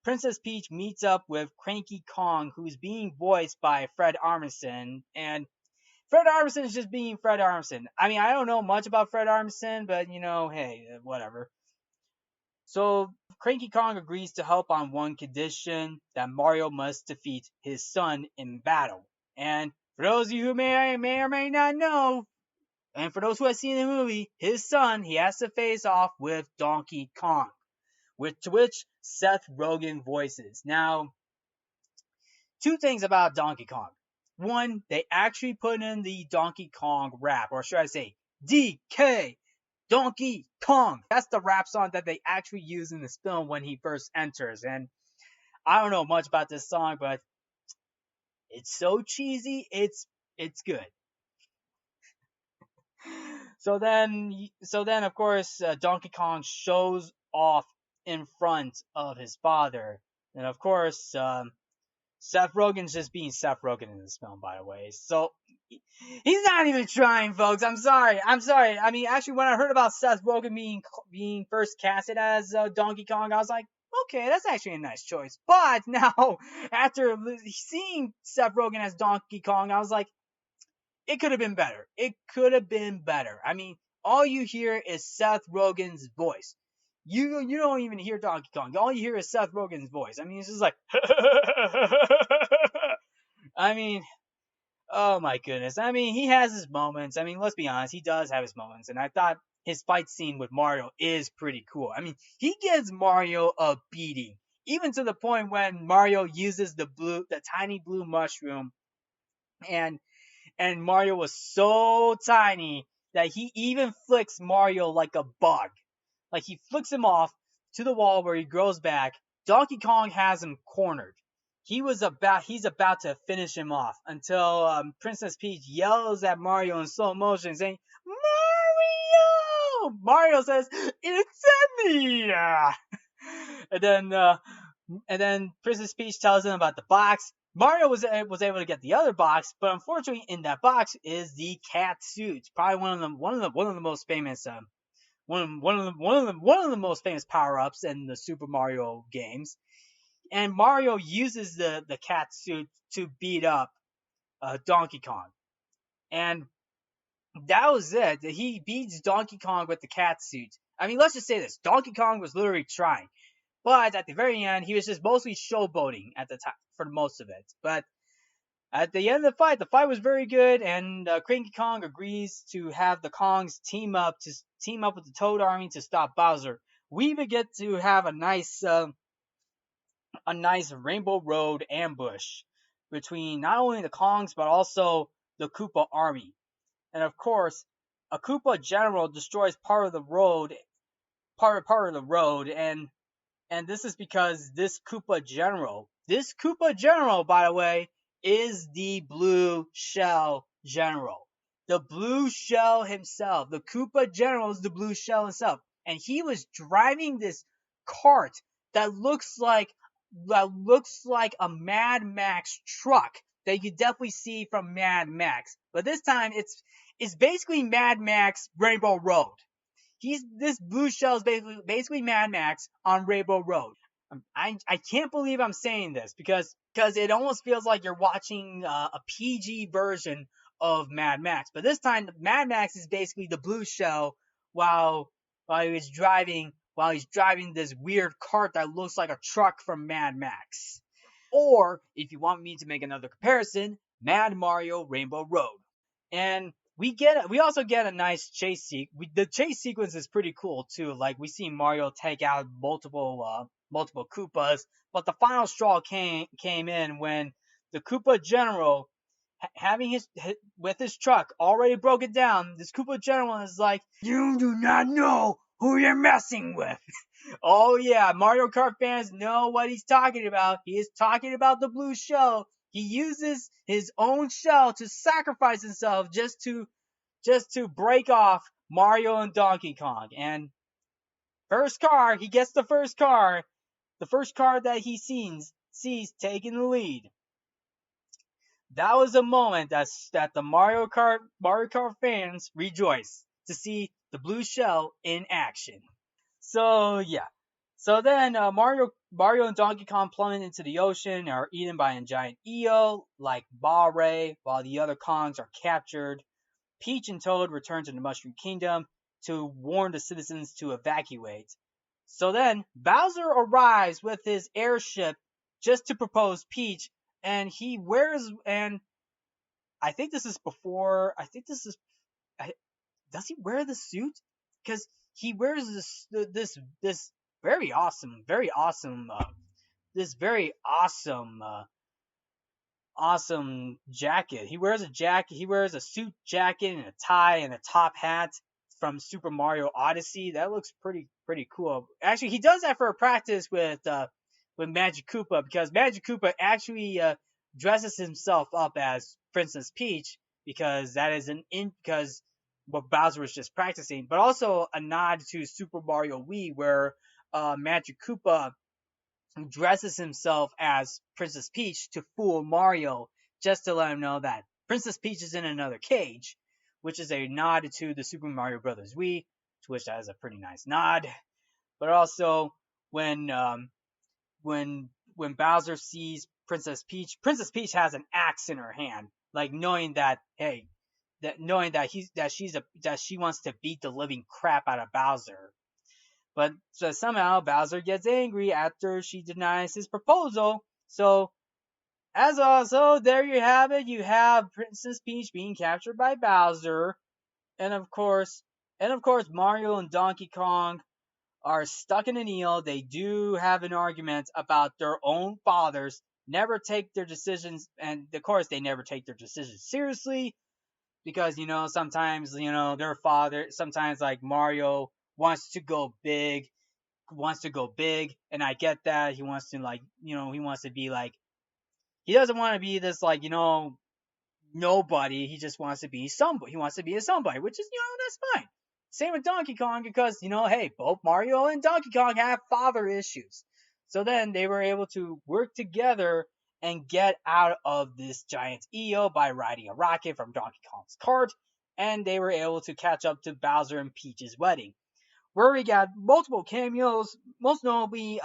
Speaker 1: Princess Peach meets up with Cranky Kong, who's being voiced by Fred Armisen, and Fred Armisen is just being Fred Armisen. I mean, I don't know much about Fred Armisen, but hey, whatever. So Cranky Kong agrees to help on one condition, that Mario must defeat his son in battle. And for those of you who may or may not know, and for those who have seen the movie, his son, he has to face off with Donkey Kong, which Seth Rogen voices. Now, two things about Donkey Kong. One, they actually put in the Donkey Kong rap, or should I say, DK, Donkey Kong. That's the rap song that they actually use in this film when he first enters. And I don't know much about this song, but it's so cheesy, it's good. So then, of course, Donkey Kong shows off in front of his father, and of course, Seth Rogen's just being Seth Rogen in this film, by the way. So he's not even trying, folks. I'm sorry. I mean, actually, when I heard about Seth Rogen being first casted as Donkey Kong, I was like, okay, that's actually a nice choice. But now, after seeing Seth Rogen as Donkey Kong, I was like, it could have been better. It could have been better. I mean, all you hear is Seth Rogen's voice. You don't even hear Donkey Kong. All you hear is Seth Rogen's voice. I mean, it's just like, I mean, oh my goodness. I mean, he has his moments. I mean, let's be honest, he does have his moments. And I thought his fight scene with Mario is pretty cool. I mean, he gives Mario a beating, even to the point when Mario uses the tiny blue mushroom, and Mario was so tiny that he even flicks Mario like a bug. Like, he flicks him off to the wall where he grows back. Donkey Kong has him cornered. He's about to finish him off until Princess Peach yells at Mario in slow motion, saying, Mario! Mario says, it's me! And then Princess Peach tells him about the box. Mario was able to get the other box, but unfortunately, in that box is the cat suit. Probably one of the most famous one of the most famous power-ups in the Super Mario games. And Mario uses the cat suit to beat up Donkey Kong. And that was it. He beats Donkey Kong with the cat suit. I mean, let's just say this. Donkey Kong was literally trying. But at the very end, he was just mostly showboating at the time for most of it. But at the end of the fight was very good, and Cranky Kong agrees to have the Kongs team up with the Toad Army to stop Bowser. We even get to have a nice Rainbow Road ambush between not only the Kongs but also the Koopa Army. And of course, a Koopa General destroys part of the road, and this is because this Koopa General, by the way, is the Blue Shell General. The Blue Shell himself. The Koopa General is the Blue Shell himself. And he was driving this cart that looks like a Mad Max truck that you definitely see from Mad Max. But this time it's basically Mad Max Rainbow Road. This Blue Shell is basically Mad Max on Rainbow Road. I can't believe I'm saying this because it almost feels like you're watching a PG version of Mad Max. But this time, Mad Max is basically the Blue Shell while he's driving this weird cart that looks like a truck from Mad Max. Or, if you want me to make another comparison, Mad Mario Rainbow Road. And we also get a nice chase sequence. The chase sequence is pretty cool too. Like, we see Mario take out multiple Koopas, but the final straw came in when the Koopa General, having his truck already broken down, this Koopa General is like, you do not know who you're messing with. Oh yeah, Mario Kart fans know what he's talking about. He is talking about the Blue Shell. He uses his own shell to sacrifice himself just to break off Mario and Donkey Kong. And he gets the first car that he sees taking the lead. that was a moment that the Mario Kart fans rejoiced to see the blue shell in action. So yeah. So then Mario and Donkey Kong plummet into the ocean and are eaten by a giant eel like Ray, while the other Kongs are captured. Peach and Toad return to the Mushroom Kingdom to warn the citizens to evacuate. So then Bowser arrives with his airship just to propose Peach, and he wears and I think this is before. I think this is. Does he wear the suit? Because he wears this very awesome, this very awesome jacket. He wears a jacket. He wears a suit jacket and a tie and a top hat from Super Mario Odyssey. That looks pretty cool. Actually, he does that for a practice with Magic Koopa because Magic Koopa actually dresses himself up as Princess Peach because that is because what Bowser was just practicing, but also a nod to Super Mario Wii where Magic Koopa dresses himself as Princess Peach to fool Mario just to let him know that Princess Peach is in another cage, which is a nod to the Super Mario Brothers Wii, to which that is a pretty nice nod. But also when when Bowser sees Princess Peach has an axe in her hand, like knowing that hey, knowing that she wants to beat the living crap out of Bowser. But so somehow Bowser gets angry after she denies his proposal. So as also there you have it. You have Princess Peach being captured by Bowser, and of course Mario and Donkey Kong are stuck in an eel. They do have an argument about their own fathers. Never take their decisions, and of course they never take their decisions seriously because sometimes their father sometimes like Mario wants to go big, and I get that. He wants to he wants to be like he doesn't want to be this nobody. He just wants to be somebody. He wants to be a somebody, which is that's fine. Same with Donkey Kong because hey, both Mario and Donkey Kong have father issues. So then they were able to work together and get out of this giant eel by riding a rocket from Donkey Kong's cart, and they were able to catch up to Bowser and Peach's wedding where we got multiple cameos, most notably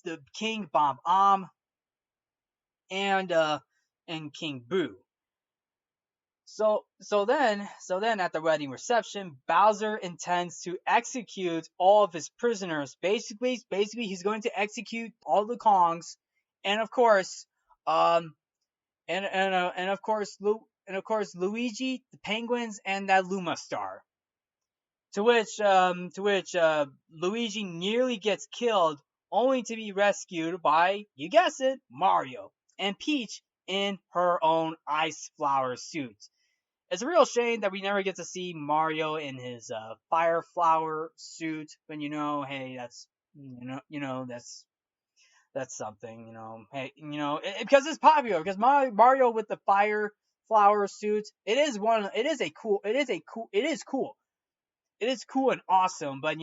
Speaker 1: the King Bomb and King Boo. So then at the wedding reception, Bowser intends to execute all of his prisoners. Basically he's going to execute all the Kongs, and of course, and of course Luigi, the penguins, and that Luma star. To which Luigi nearly gets killed, only to be rescued by, you guess it, Mario and Peach in her own ice flower suit. It's a real shame that we never get to see Mario in his fire flower suit, but hey, that's something, hey, because it's popular, because Mario with the fire flower suit, it is cool it is cool and awesome, but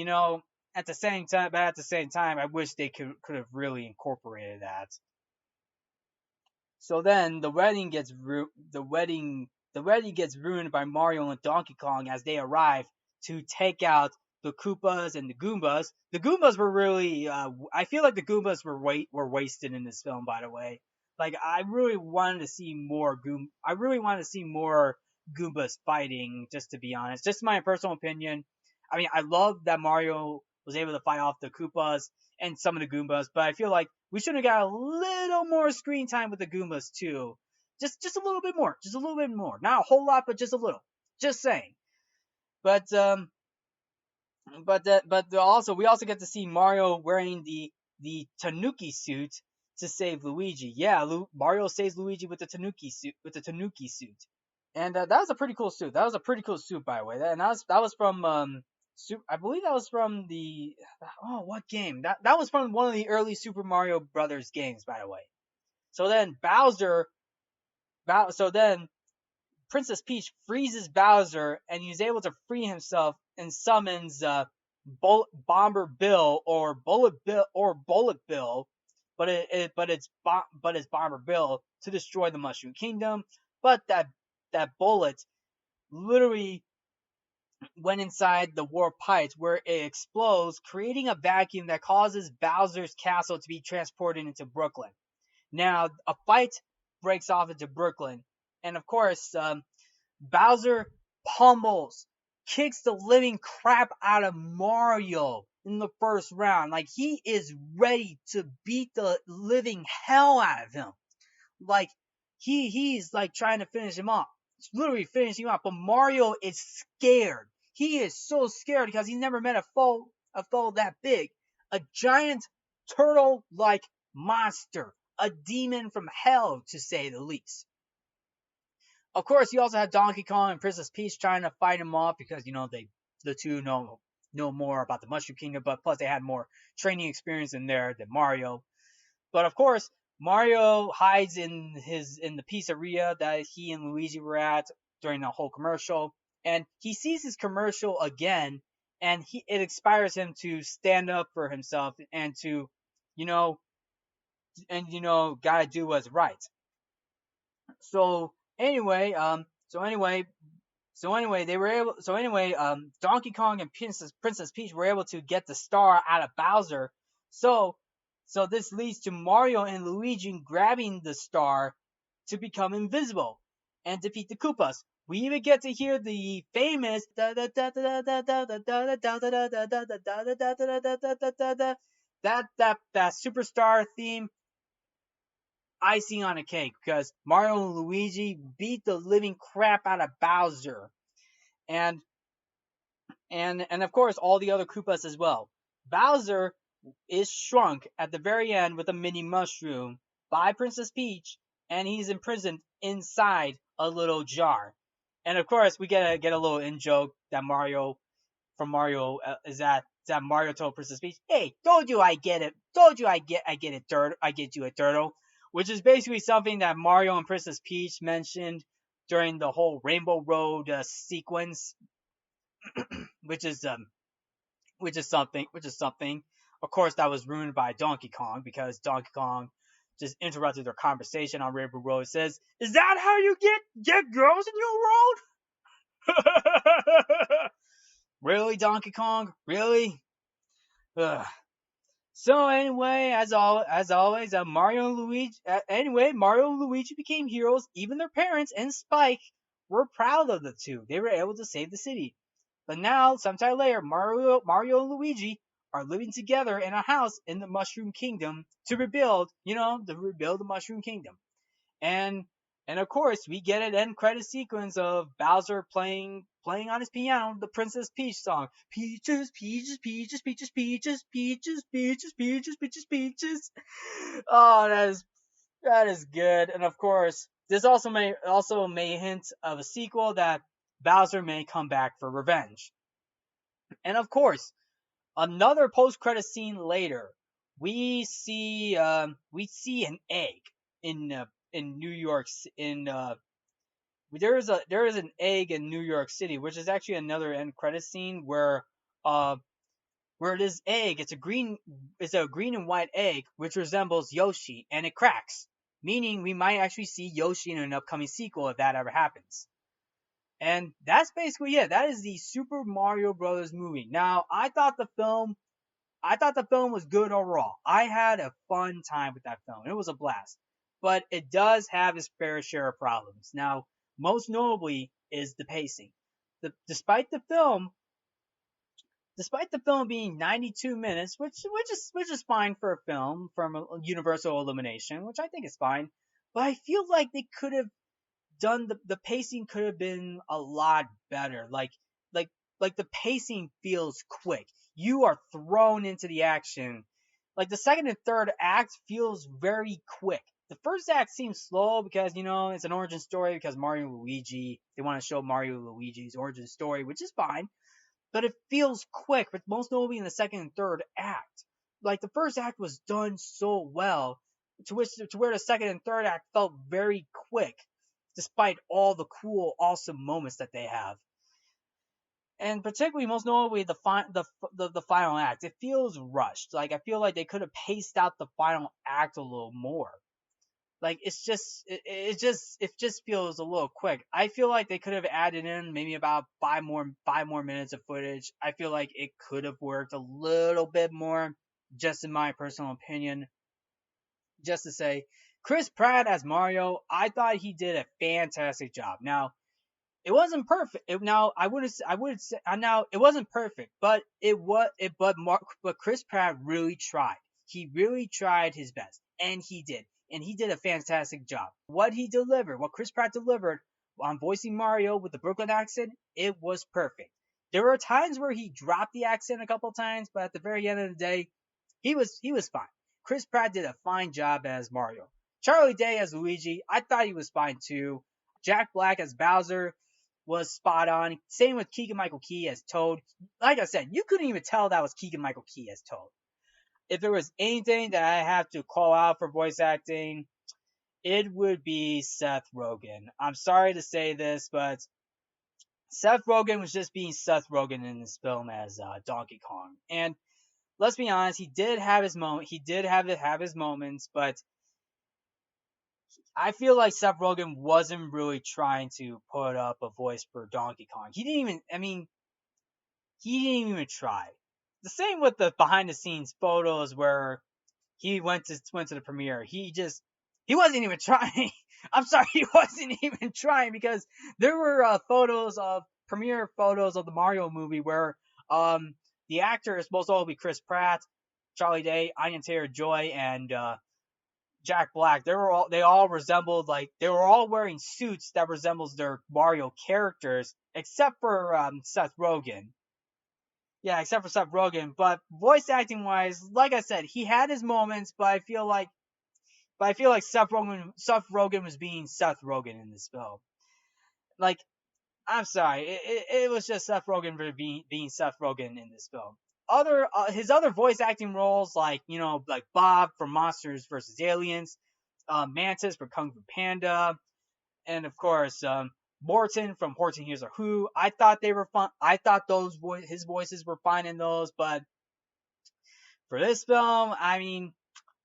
Speaker 1: at the same time, I wish they could have really incorporated that. So then the wedding gets ruined by Mario and Donkey Kong as they arrive to take out the Koopas and the Goombas. The Goombas were really I feel like the Goombas were wasted in this film, by the way. Like I really wanted to see more Goombas fighting, just to be honest. Just my personal opinion. I mean, I love that Mario was able to fight off the Koopas and some of the Goombas, but I feel like we should have got a little more screen time with the Goombas too. Just a little bit more. Just a little bit more. Not a whole lot, but just a little. Just saying. But also we also get to see Mario wearing the Tanuki suit to save Luigi. Yeah, Mario saves Luigi with the Tanuki suit. And that was a pretty cool suit. That was a pretty cool suit, by the way. And that was from I believe that was from the what game? That was from one of the early Super Mario Brothers games, by the way. So then so then Princess Peach freezes Bowser, and he's able to free himself and summons Bomber Bill or Bullet Bill but it's Bomber Bill to destroy the Mushroom Kingdom. But that bullet literally went inside the warp pipes where it explodes, creating a vacuum that causes Bowser's castle to be transported into Brooklyn. Now a fight breaks off into Brooklyn, and of course, Bowser pummels, kicks the living crap out of Mario in the first round. Like he is ready to beat the living hell out of him. Like he's like trying to finish him off. It's literally finishing him off. But Mario is scared. He is so scared because he's never met a foe that big. A giant turtle like monster. A demon from hell, to say the least. Of course, you also have Donkey Kong and Princess Peach trying to fight him off because the two know more about the Mushroom Kingdom, but plus they had more training experience in there than Mario. But of course, Mario hides in the pizzeria that he and Luigi were at during the whole commercial, and he sees his commercial again, and it inspires him to stand up for himself and to, you know, gotta do what's right. So anyway, they were able. So anyway, Donkey Kong and Princess Peach were able to get the star out of Bowser. So, so this leads to Mario and Luigi grabbing the star to become invisible and defeat the Koopas. We even get to hear the famous that superstar theme icing on a cake because Mario and Luigi beat the living crap out of Bowser and and of course all the other Koopas as well. Bowser is shrunk at the very end with a mini mushroom by Princess Peach, and he's imprisoned inside a little jar. And of course, we get a little in joke that Mario is that Mario told Princess Peach, "Hey, told you I get it. Told you I get it. I get you a turtle," which is basically something that Mario and Princess Peach mentioned during the whole Rainbow Road sequence, which is um which is something. Of course, that was ruined by Donkey Kong because Donkey Kong just interrupted their conversation on Rainbow Road. It says, "Is that how you get girls in your road?" Really, Donkey Kong? Really? Ugh. So anyway, as always, Mario and Luigi became heroes. Even their parents and Spike were proud of the two. They were able to save the city. But now, sometime later, Mario and Luigi are living together in a house in the Mushroom Kingdom to rebuild the Mushroom Kingdom. And and of course, we get an end credit sequence of Bowser playing on his piano the Princess Peach song. Peaches, peaches, peaches, peaches, peaches, peaches, peaches, peaches, peaches, peaches. Oh, that is good. And of course, this also may hint of a sequel that Bowser may come back for revenge. And of course, another post-credit scene later, we see an egg in New York in there is an egg in New York City, which is actually another end credit scene uh where this egg it's a green and white egg which resembles Yoshi and it cracks, meaning we might actually see Yoshi in an upcoming sequel if that ever happens. And that's basically it. That is the Super Mario Brothers movie. Now, I thought the film was good overall. I had a fun time with that film. It was a blast. But it does have its fair share of problems. Now, most notably is the pacing. Despite the film being 92 minutes, which is fine for a film from a Universal Illumination, which I think is fine, but I feel like they could have done the pacing could have been a lot better. Like like the pacing feels quick. You are thrown into the action. Like the second and third act feels very quick. The first act seems slow because it's an origin story because Mario and Luigi. They want to show Mario and Luigi's origin story, which is fine, but it feels quick. But most notably in the second and third act, like the first act was done so well, to where the second and third act felt very quick, despite all the cool, awesome moments that they have. and particularly most notably the final act. It feels rushed. Like I feel like they could have paced out the final act a little more. Like it just feels a little quick. I feel like they could have added in maybe about five more minutes of footage. I feel like it could have worked a little bit more, just in my personal opinion. Just to say, Chris Pratt as Mario, I thought he did a fantastic job. Now, it wasn't perfect. Now I would say now it wasn't perfect, but but Chris Pratt really tried. He really tried his best, and he did a fantastic job. What Chris Pratt delivered on voicing Mario with the Brooklyn accent, it was perfect. There were times where he dropped the accent a couple times, but at the very end of the day, he was fine. Chris Pratt did a fine job as Mario. Charlie Day as Luigi, I thought he was fine too. Jack Black as Bowser was spot on. Same with Keegan Michael Key as Toad. Like I said, you couldn't even tell that was Keegan Michael Key as Toad. If there was anything that I have to call out for voice acting, it would be Seth Rogen. I'm sorry to say this, but Seth Rogen was just being Seth Rogen in this film as Donkey Kong. And let's be honest, he did have his moment. He did have his moments, but I feel like Seth Rogen wasn't really trying to put up a voice for Donkey Kong. He didn't even. I mean, he didn't even try. The same with the behind the scenes photos where he went to the premiere. He wasn't even trying. I'm sorry, he wasn't even trying because there were photos of premiere photos of the Mario movie where the actors, most all be Chris Pratt, Charlie Day, Anya Taylor Joy, and Jack Black. They all resembled like they were all wearing suits that resembles their Mario characters, except for Seth Rogen. Yeah, except for Seth Rogen. But voice acting wise, like I said, he had his moments, but I feel like Seth Rogen was being Seth Rogen in this film. Like, I'm sorry, it was just Seth Rogen for being Seth Rogen in this film. His other voice acting roles, like like Bob from Monsters vs. Aliens, Mantis for Kung Fu Panda, and of course Morton from Horton Hears a Who. I thought they were fun. I thought his voices were fine in those, but for this film, I mean,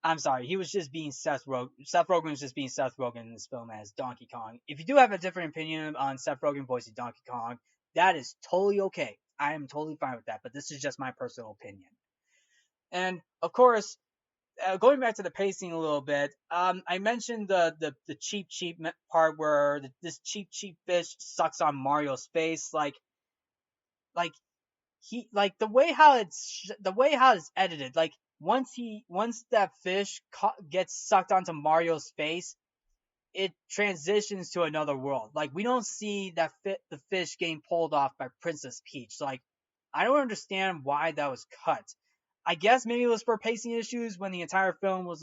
Speaker 1: I'm sorry, he was just being Seth Rogen. Seth Rogen was just being Seth Rogen in this film as Donkey Kong. If you do have a different opinion on Seth Rogen voicing Donkey Kong, that is totally okay. I am totally fine with that, but this is just my personal opinion. And of course, going back to the pacing a little bit, I mentioned the cheap part where this cheap fish sucks on Mario's face, like the way how it's edited, like once that fish gets sucked onto Mario's face, it transitions to another world. Like we don't see the fish getting pulled off by Princess Peach. Like I don't understand why that was cut. I guess maybe it was for pacing issues when the entire film was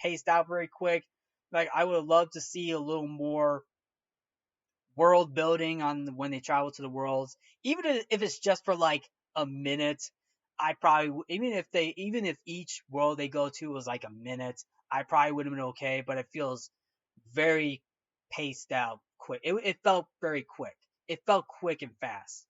Speaker 1: paced out very quick. Like I would have loved to see a little more world building on when they travel to the worlds, even if it's just for like a minute. I probably even if each world they go to was like a minute, I probably would have been okay. But it feels very paced out, quick. It felt very quick. It felt quick and fast.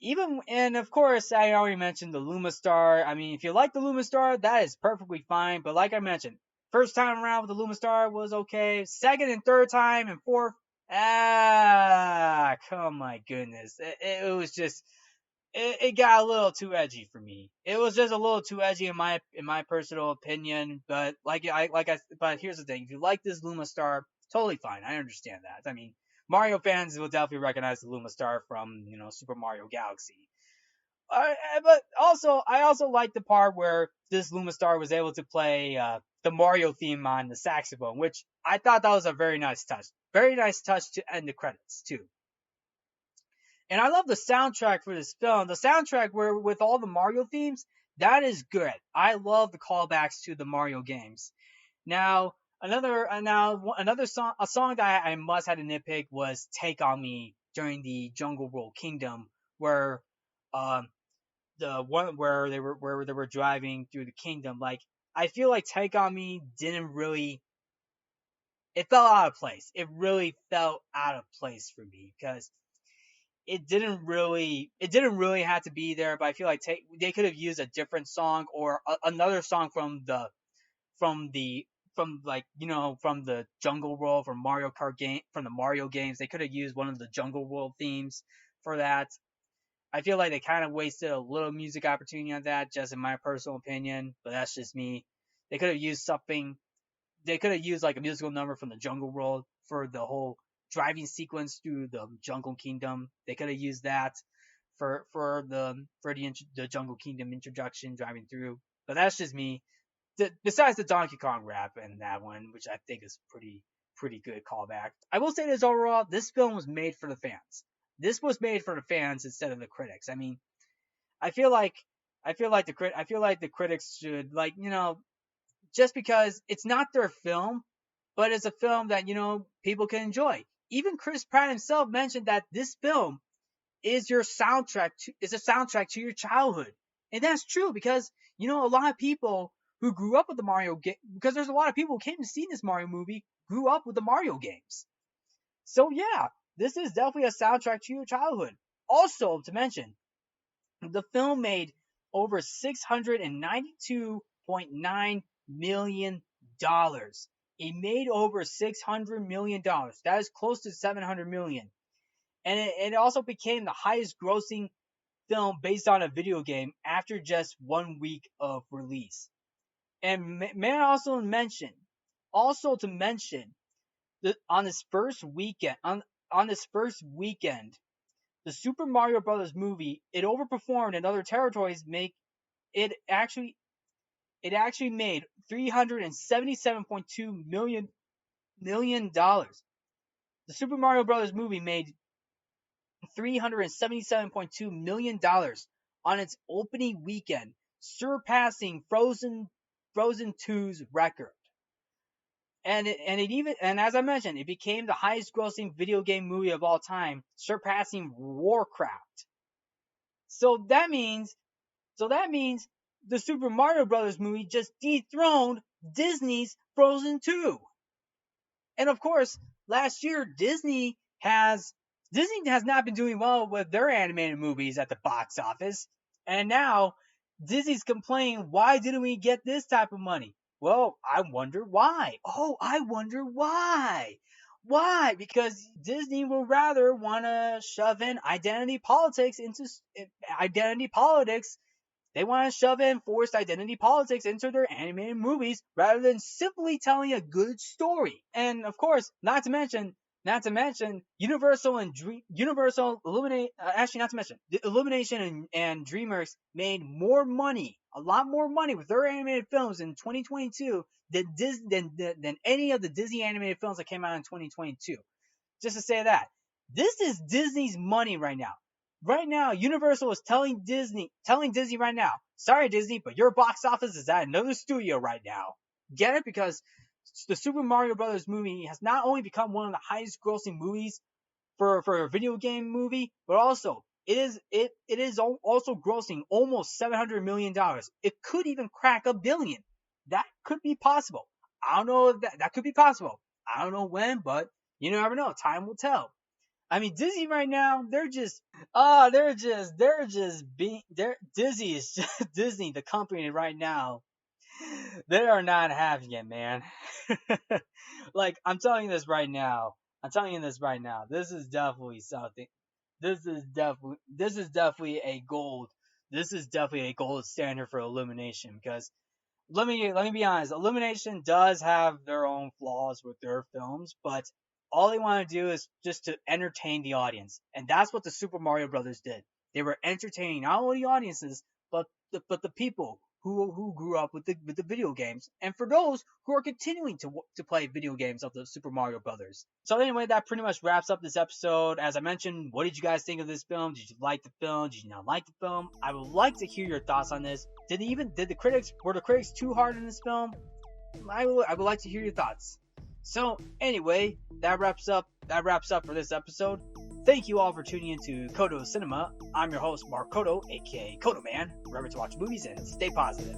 Speaker 1: Even and of course I already mentioned the Luma Star. I mean, if you like the Luma Star, that is perfectly fine. But like I mentioned, first time around with the Luma Star was okay. Second and third time and fourth, come my goodness, it was just it got a little too edgy for me. It was just a little too edgy in my personal opinion. But but here's the thing: if you like this Luma Star, totally fine. I understand that. I mean, Mario fans will definitely recognize the Luma Star from Super Mario Galaxy. But also, I also like the part where this Luma Star was able to play the Mario theme on the saxophone, which I thought that was a very nice touch. Very nice touch to end the credits too. And I love the soundtrack for this film. The soundtrack where with all the Mario themes, that is good. I love the callbacks to the Mario games. Now, another song, a song that I must have to nitpick was "Take on Me" during the Jungle World Kingdom, where um the one where they were driving through the kingdom. Like I feel like "Take on Me" didn't really. It fell out of place. It really fell out of place for me because it didn't really have to be there, but I feel like they could have used a different song or another song from the from like from the Jungle World from Mario Kart game from the Mario games. They could have used one of the Jungle World themes for that. I feel like they kind of wasted a little music opportunity on that, just in my personal opinion, but that's just me. They could have used something. They could have used like a musical number from the Jungle World for the whole driving sequence through the Jungle Kingdom. They could have used that for the Jungle Kingdom introduction driving through. But that's just me. Besides the Donkey Kong rap and that one, which I think is pretty good callback. I will say this overall, this film was made for the fans. This was made for the fans instead of the critics. I mean, I feel like the critics should just because it's not their film, but it's a film that people can enjoy. Even Chris Pratt himself mentioned that this film is a soundtrack to your childhood, and that's true because a lot of people who grew up with the Mario game, because there's a lot of people who came to see this Mario movie grew up with the Mario games. So yeah, this is definitely a soundtrack to your childhood. Also, to mention, the film made over $692.9 million. It made over $600 million. That is close to $700 million. And it also became the highest grossing film based on a video game after just 1 week of release. And may I also to mention that on this first weekend, the Super Mario Brothers movie, it overperformed in other territories. It actually made $377.2 million. The Super Mario Brothers movie made $377.2 million on its opening weekend, surpassing Frozen 2's record. And as I mentioned, it became the highest grossing video game movie of all time, surpassing Warcraft. So that means the Super Mario Brothers movie just dethroned Disney's Frozen 2. And of course, last year Disney has not been doing well with their animated movies at the box office. And now Disney's complaining, why didn't we get this type of money? Well, I wonder why. Oh, I wonder why. Why? Because Disney will rather want to shove in identity politics. They want to shove in forced identity politics into their animated movies rather than simply telling a good story. And of course, not to mention, Universal Illumination and DreamWorks made a lot more money with their animated films in 2022 than any of the Disney animated films that came out in 2022. Just to say that. This is Disney's money right now. Right now, Universal is telling Disney right now, sorry Disney, but your box office is at another studio right now. Get it? Because the Super Mario Brothers movie has not only become one of the highest grossing movies for a video game movie, but also it is also grossing almost $700 million. It could even crack $1 billion. That could be possible. I don't know if that could be possible. I don't know when, but you never know. Time will tell. I mean, Disney right now, Disney the company right now. They are not having it, man. Like, I'm telling you this right now. This is definitely something. This is definitely a gold. This is definitely a gold standard for Illumination, because let me be honest. Illumination does have their own flaws with their films, but all they want to do is just to entertain the audience, and that's what the Super Mario Brothers did. They were entertaining not only the audiences, but the people who grew up with the video games, and for those who are continuing to play video games of the Super Mario Brothers. So anyway, that pretty much wraps up this episode. As I mentioned, what did you guys think of this film? Did you like the film? Did you not like the film? I would like to hear your thoughts on this. Were the critics too hard in this film? I would like to hear your thoughts. So anyway, that wraps up for this episode. Thank you all for tuning in to Codo Cinema. I'm your host, Mark Codo, aka Codo Man. Remember to watch movies and stay positive.